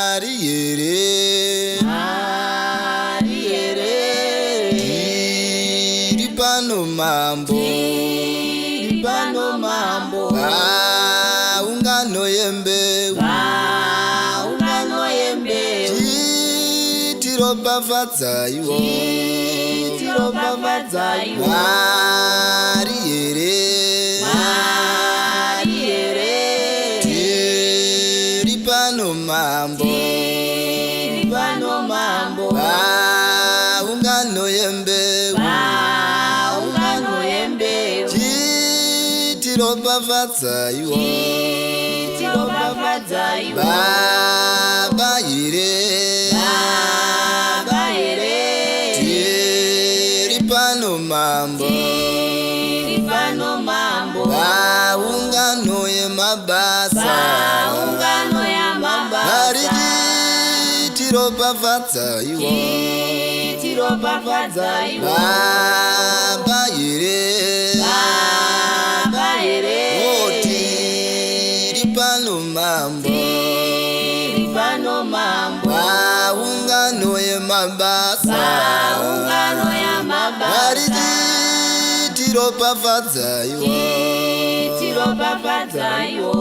Ariere, Ariere, Tiripano mambo, Tiripano mambo, Ungano yembe, Ungano yembe, Tiropa vatsayo, Tiropa vatsayo, Ariere, mambo, Tiripano mambo, ungano yembe, Ungano yembe, Tiropa vatsayo, Tiropa vatsayo, Baba yire, Tiripano mambo, Tiripano mambo, ungano yemabasa, Tiropa vatsayo, Tiropa vatsayo, Baba yire, Tiripano mambo, Tiripano mambo, ungano yemabasa, Ungano yamabasa, Tiropa vatsayo, Tiropa vatsayo.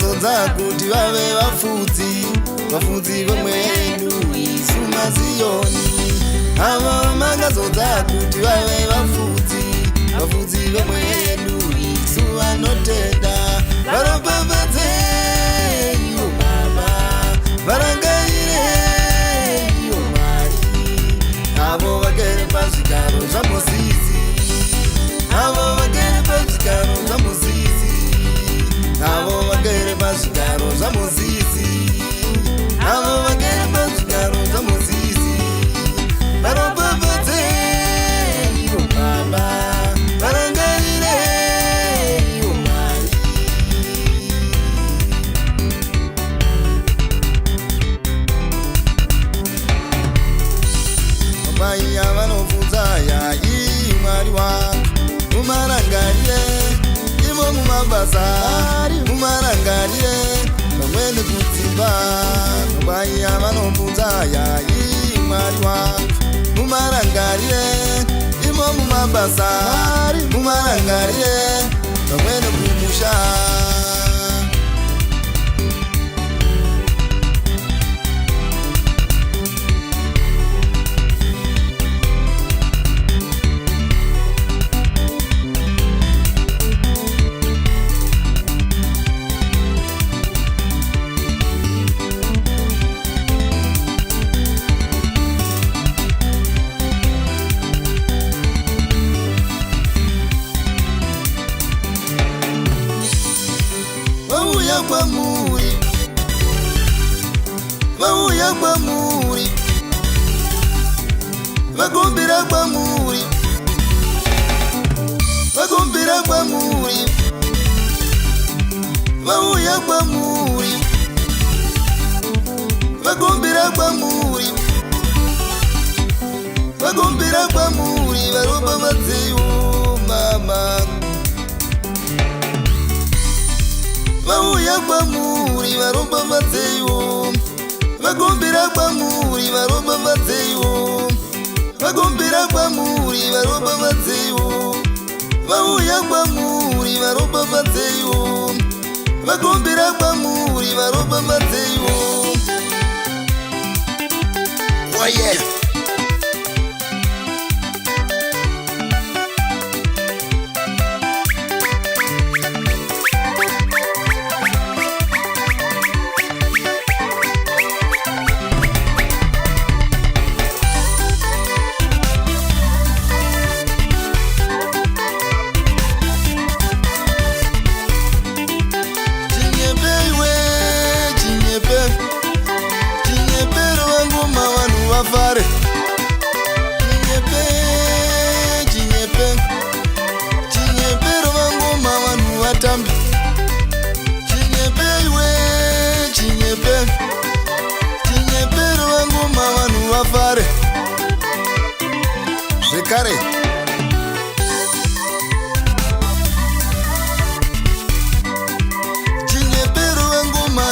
Zonza kuti vave vafudzi vemwedu isuma Ziyoni. Ava mangazodza kuti vave vafudzi vemwedu isu vanotenda. Varopafadzeyo Baba, varangaireyo Mwari. Avo vagere pazvigaro zvaMozisi, avo vagere pazvigaro zvaMozisi, avo vagere pazvigaro zvaMozisi, avo vagere pazvigaro zvaMozisi. Varopafadzeyo Baba, varangaireyo Mwari. Mabaya vanobvunza yai Mwari wangu, mumarangarire imo mumabasa, mumarangarire pamweni kudzimba. Mabaya vanobvunza yai Mwari wangu, mumarangarire imo mumabasa, mumarangarire pamweni kumusha. Vauya kwamuri, vagombera kwamuri, vagombera kwamuri, vauya kwamuri, vagombera kwamuri, vagombera kwamuri, varopa vadzeyo mama. Vauya kwamuri, varopa vadzeyo, vagombera kwamuri, varopa vadzeyo, vagombera kwamuri, varopa vadzeyo, vauya kwamuri, varopa vadzeyo, vagombera kwamuri, varopa vadzeyo. Oh yeah. Chinyepe, ro wangu mawanhu vafare. kare chinyepero wengoma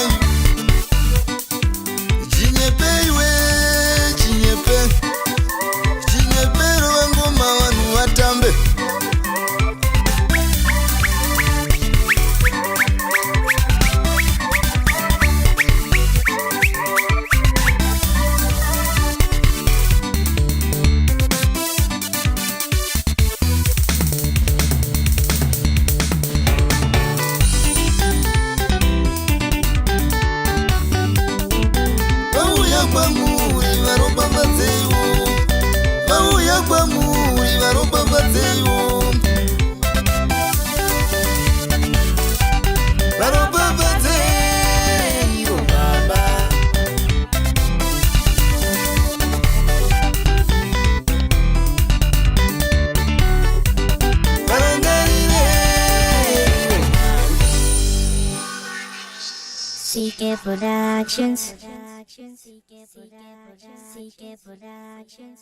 chinyepe iwe chinyepero wengoma vanhu vatambe kwamuri varobambadzeiwo vauya kwamuri varobambadzeiwo varobambadzeiwo baba varangarire CK Productions. CK Productions.